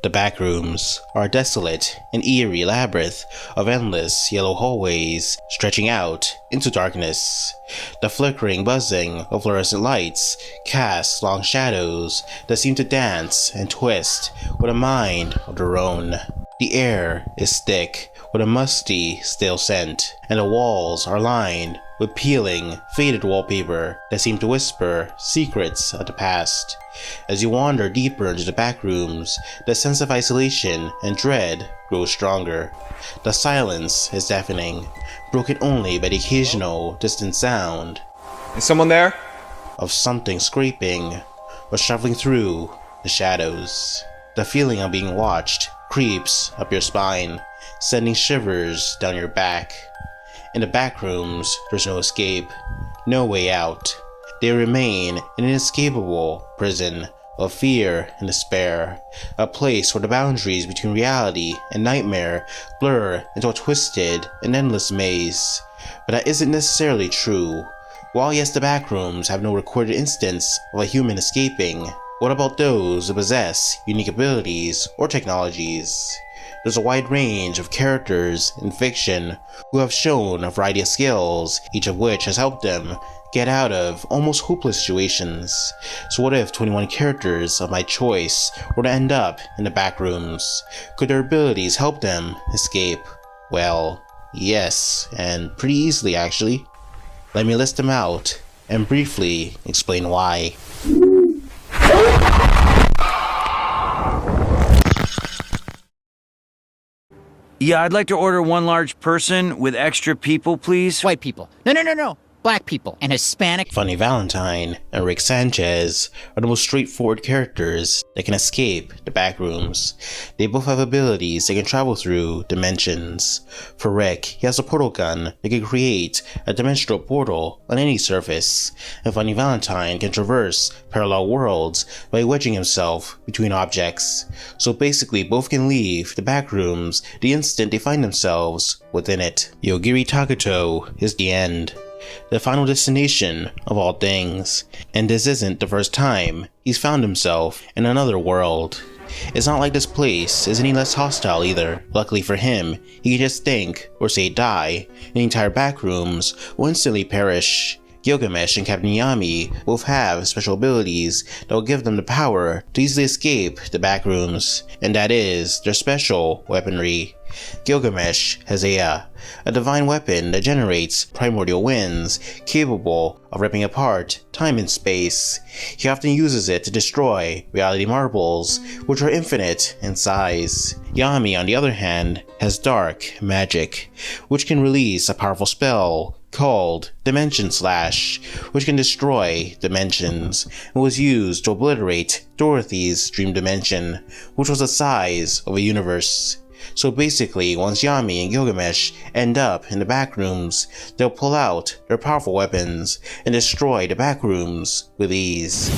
The Backrooms are a desolate and eerie labyrinth of endless yellow hallways stretching out into darkness. The flickering buzzing of fluorescent lights casts long shadows that seem to dance and twist with a mind of their own. The air is thick with a musty, stale scent, and the walls are lined with peeling, faded wallpaper that seem to whisper secrets of the past. As you wander deeper into the backrooms, the sense of isolation and dread grows stronger. The silence is deafening, broken only by the occasional distant sound. Is someone there? Of something scraping or shuffling through the shadows. The feeling of being watched creeps up your spine, sending shivers down your back. In the backrooms, there's no escape, no way out. They remain an inescapable prison of fear and despair, a place where the boundaries between reality and nightmare blur into a twisted and endless maze. But that isn't necessarily true. While yes, the backrooms have no recorded instance of a human escaping, what about those who possess unique abilities or technologies? There's a wide range of characters in fiction who have shown a variety of skills, each of which has helped them get out of almost hopeless situations. So what if 21 characters of my choice were to end up in the backrooms? Could their abilities help them escape? Well, yes, and pretty easily actually. Let me list them out and briefly explain why. Yeah, I'd like to order one large person with extra people, please. White people. No. Black people and Hispanic. Funny Valentine and Rick Sanchez are the most straightforward characters that can escape the backrooms. They both have abilities that can travel through dimensions. For Rick, he has a portal gun that can create a dimensional portal on any surface, and Funny Valentine can traverse parallel worlds by wedging himself between objects. So basically, both can leave the backrooms the instant they find themselves within it. Yogiri Takuto is the end, the final destination of all things, and this isn't the first time he's found himself in another world. It's not like this place is any less hostile either. Luckily for him, he can just think or say die, and the entire backrooms will instantly perish. Gilgamesh and Captain Yami both have special abilities that will give them the power to easily escape the backrooms, and that is their special weaponry. Gilgamesh has a divine weapon that generates primordial winds capable of ripping apart time and space. He often uses it to destroy reality marbles, which are infinite in size. Yami, on the other hand, has dark magic, which can release a powerful spell called Dimension Slash, which can destroy dimensions, and was used to obliterate Dorothy's dream dimension, which was the size of a universe. So basically, once Yami and Gilgamesh end up in the backrooms, they'll pull out their powerful weapons and destroy the backrooms with ease.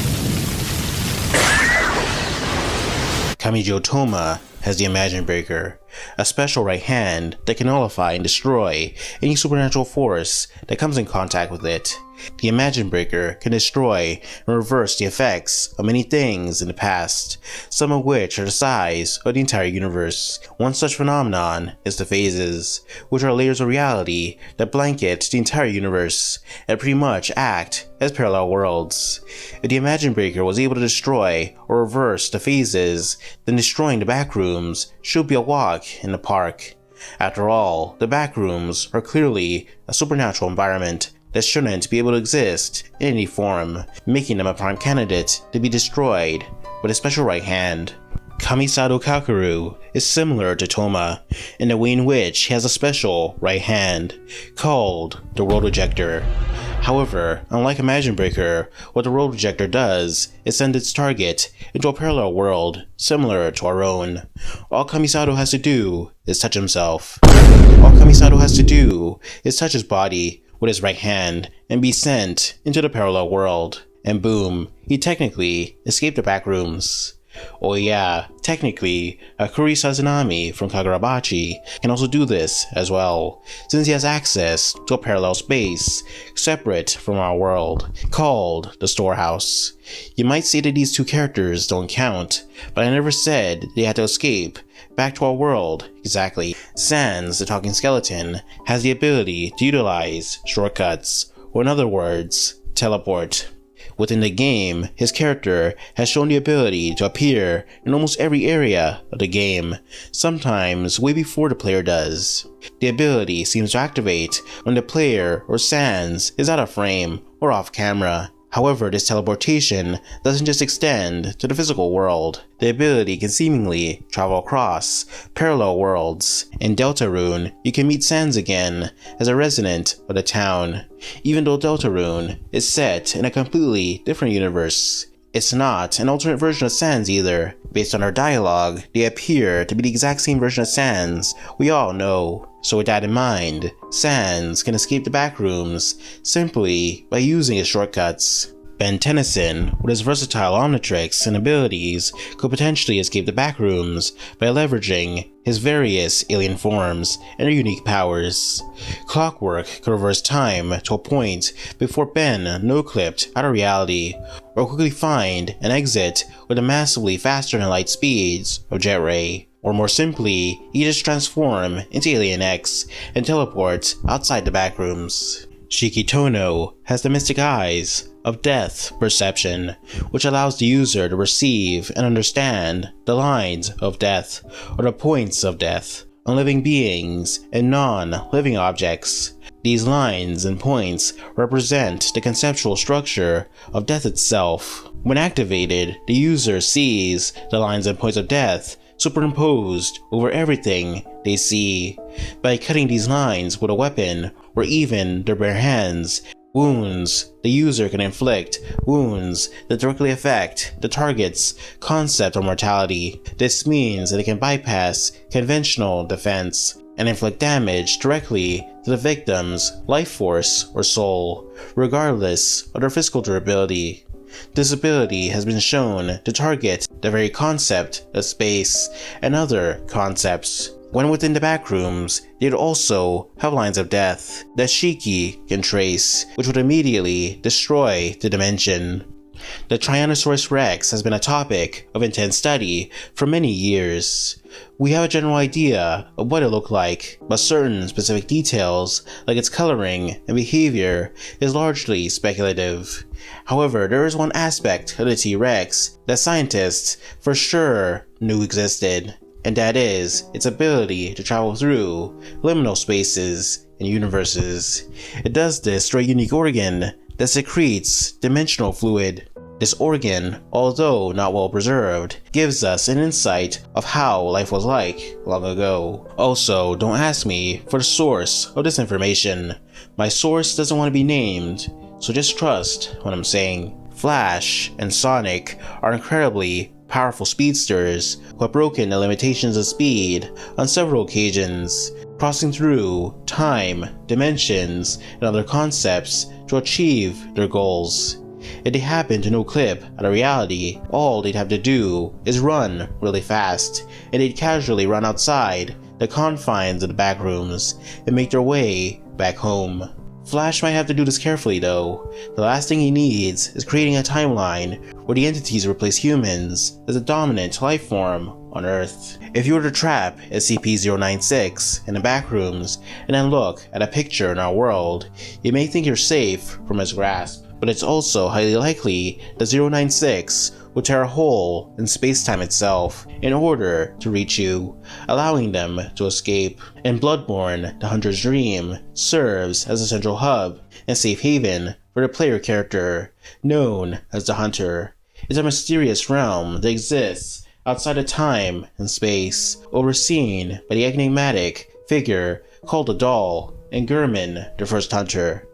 Kamijo Toma has the Imagine Breaker, a special right hand that can nullify and destroy any supernatural force that comes in contact with it. The Imagine Breaker can destroy and reverse the effects of many things in the past, some of which are the size of the entire universe. One such phenomenon is the phases, which are layers of reality that blanket the entire universe and pretty much act as parallel worlds. If the Imagine Breaker was able to destroy or reverse the phases, then destroying the backrooms should be a walk in the park. After all, the backrooms are clearly a supernatural environment that shouldn't be able to exist in any form, making them a prime candidate to be destroyed with a special right hand. Kamisado Kakeru is similar to Toma in the way in which he has a special right hand called the World Rejector. However, unlike Imagine Breaker, what the World Rejector does is send its target into a parallel world similar to our own. All Kamisado has to do is touch himself. All Kamisado has to do is touch his body with his right hand and be sent into the parallel world. And boom, he technically escaped the backrooms. Oh yeah, technically, Akuri Sazanami from Kagurabachi can also do this as well, since he has access to a parallel space, separate from our world, called the Storehouse. You might say that these two characters don't count, but I never said they had to escape back to our world exactly. Sans, the talking skeleton, has the ability to utilize shortcuts, or in other words, teleport. Within the game, his character has shown the ability to appear in almost every area of the game, sometimes way before the player does. The ability seems to activate when the player or Sans is out of frame or off camera. However, this teleportation doesn't just extend to the physical world. The ability can seemingly travel across parallel worlds. In Deltarune, you can meet Sans again as a resident of the town, even though Deltarune is set in a completely different universe. It's not an alternate version of Sans either. Based on our dialogue, they appear to be the exact same version of Sans we all know. So with that in mind, Sans can escape the Backrooms simply by using his shortcuts. Ben Tennyson, with his versatile Omnitrix and abilities, could potentially escape the Backrooms by leveraging his various alien forms and their unique powers. Clockwork could reverse time to a point before Ben no-clipped out of reality, or quickly find an exit with the massively faster than light speeds of Jet Ray. Or more simply, he just transform into Alien X and teleport outside the Backrooms. Shiki Tono has the mystic eyes of death perception, which allows the user to perceive and understand the lines of death or the points of death on living beings and non-living objects. These lines and points represent the conceptual structure of death itself. When activated, the user sees the lines and points of death superimposed over everything they see. By cutting these lines with a weapon or even their bare hands, the user can inflict wounds that directly affect the target's concept of mortality. This means that it can bypass conventional defense and inflict damage directly to the victim's life force or soul, regardless of their physical durability. This ability has been shown to target the very concept of space and other concepts. When within the Backrooms, they'd also have lines of death that Shiki can trace, which would immediately destroy the dimension. The Tyrannosaurus Rex has been a topic of intense study for many years. We have a general idea of what it looked like, but certain specific details, like its coloring and behavior, is largely speculative. However, there is one aspect of the T-Rex that scientists for sure knew existed, and that is its ability to travel through liminal spaces and universes. It does this through a unique organ that secretes dimensional fluid. This organ, although not well preserved, gives us an insight of how life was like long ago. Also, don't ask me for the source of this information. My source doesn't want to be named, so just trust what I'm saying. Flash and Sonic are incredibly powerful speedsters who have broken the limitations of speed on several occasions, crossing through time, dimensions, and other concepts to achieve their goals. If they happen to no-clip out of reality, all they'd have to do is run really fast, and they'd casually run outside the confines of the Backrooms and make their way back home. Flash might have to do this carefully though. The last thing he needs is creating a timeline where the entities replace humans as the dominant life form on Earth. If you were to trap SCP-096 in the Backrooms and then look at a picture in our world, you may think you're safe from his grasp, but it's also highly likely that 096 will tear a hole in space-time itself in order to reach you, allowing them to escape. In Bloodborne, the Hunter's Dream serves as a central hub and safe haven for the player character, known as the Hunter. It's a mysterious realm that exists outside of time and space, overseen by the enigmatic figure called the Doll and Gurman, the first Hunter.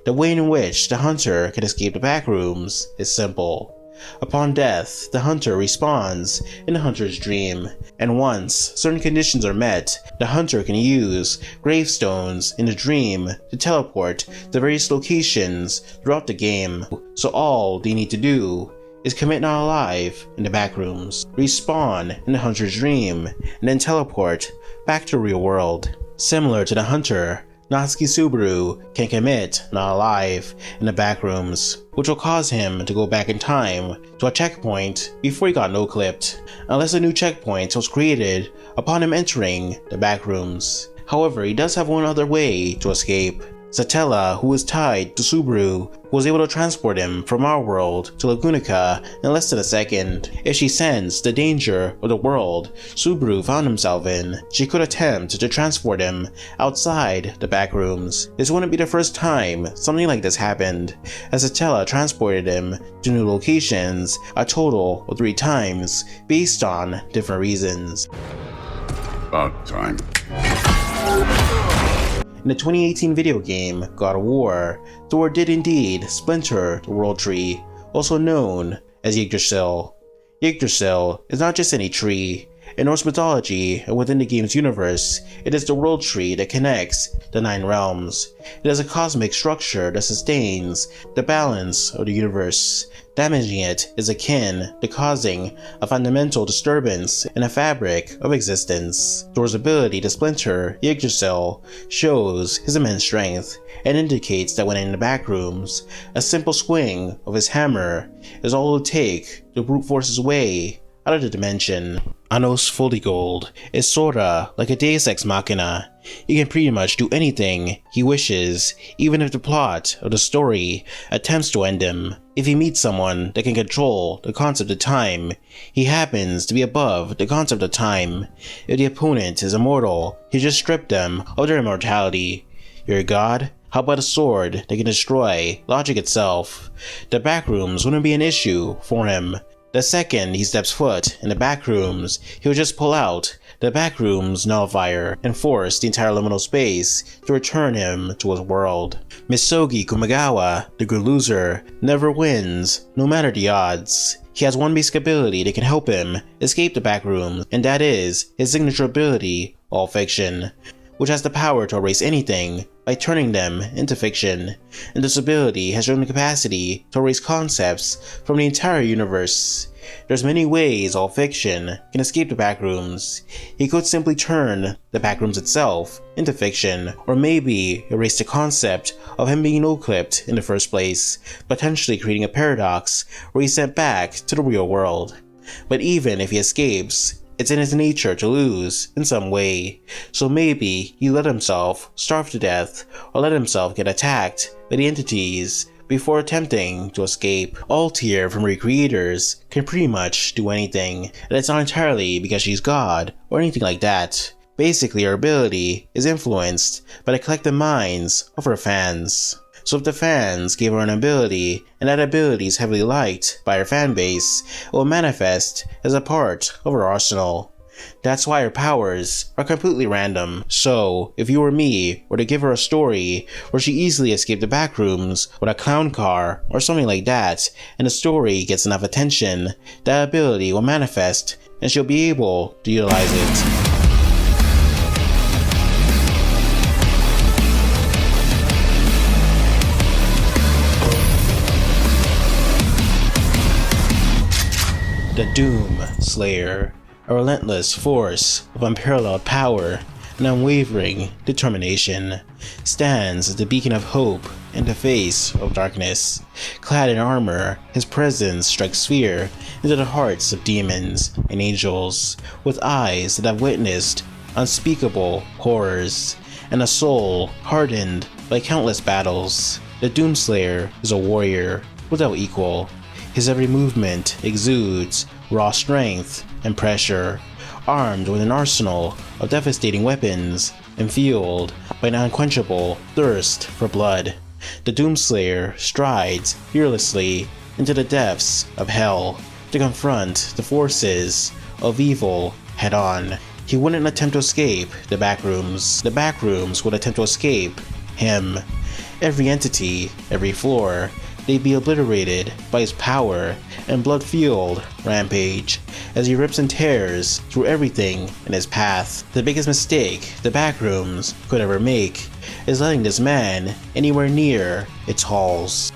The way in which the Hunter can escape the Backrooms is simple. Upon death, the Hunter respawns in the Hunter's Dream, and once certain conditions are met, the Hunter can use gravestones in the dream to teleport to various locations throughout the game, so all they need to do is commit not alive in the Backrooms, respawn in the hunter's dream, and then teleport back to the real world. Similar to the hunter, Natsuki Subaru can commit not alive in the Backrooms, which will cause him to go back in time to a checkpoint before he got no-clipped, unless a new checkpoint was created upon him entering the Backrooms. However, he does have one other way to escape. Satella, who is tied to Subaru, was able to transport him from our world to Lagunica in less than a second. If she sensed the danger of the world Subaru found himself in, she could attempt to transport him outside the Backrooms. This wouldn't be the first time something like this happened, as Satella transported him to new locations a total of 3 times, based on different reasons. About time. In the 2018 video game God of War, Thor did indeed splinter the World Tree, also known as Yggdrasil. Yggdrasil is not just any tree. In Norse mythology and within the game's universe, it is the World Tree that connects the 9 realms. It is a cosmic structure that sustains the balance of the universe. Damaging it is akin to causing a fundamental disturbance in the fabric of existence. Thor's ability to splinter Yggdrasil shows his immense strength and indicates that when in the Backrooms, a simple swing of his hammer is all it will take to brute force his way out of the dimension. Anos Foligold is sorta like a Deus Ex Machina. He can pretty much do anything he wishes, even if the plot of the story attempts to end him. If he meets someone that can control the concept of time, he happens to be above the concept of time. If the opponent is immortal, he just stripped them of their immortality. You're a god? How about a sword that can destroy logic itself? The Backrooms wouldn't be an issue for him. The second he steps foot in the Backrooms, he'll just pull out the Backrooms nullifier and force the entire liminal space to return him to his world. Misogi Kumagawa, the good loser, never wins, no matter the odds. He has one basic ability that can help him escape the Backrooms, and that is his signature ability, All Fiction, which has the power to erase anything by turning them into fiction, and this ability has shown the capacity to erase concepts from the entire universe. There's many ways All Fiction can escape the Backrooms. He could simply turn the Backrooms itself into fiction, or maybe erase the concept of him being no-clipped in the first place, potentially creating a paradox where he's sent back to the real world. But even if he escapes, it's in his nature to lose in some way, so maybe he let himself starve to death or let himself get attacked by the entities before attempting to escape. All tier from recreators can pretty much do anything, and it's not entirely because she's God or anything like that. Basically, her ability is influenced by the collective minds of her fans. So if the fans gave her an ability, and that ability is heavily liked by her fanbase, it will manifest as a part of her arsenal. That's why her powers are completely random. So, if you or me were to give her a story where she easily escaped the Backrooms with a clown car or something like that, and the story gets enough attention, that ability will manifest and she'll be able to utilize it. The Doom Slayer, a relentless force of unparalleled power and unwavering determination, stands as the beacon of hope in the face of darkness. Clad in armor, his presence strikes fear into the hearts of demons and angels, with eyes that have witnessed unspeakable horrors, and a soul hardened by countless battles. The Doomslayer is a warrior without equal. His every movement exudes raw strength and pressure, armed with an arsenal of devastating weapons and fueled by an unquenchable thirst for blood. The Doomslayer strides fearlessly into the depths of hell to confront the forces of evil head-on. He wouldn't attempt to escape the Backrooms. The Backrooms would attempt to escape him. Every entity, every floor, they'd be obliterated by his power and blood-fueled rampage as he rips and tears through everything in his path. The biggest mistake the Backrooms could ever make is letting this man anywhere near its halls.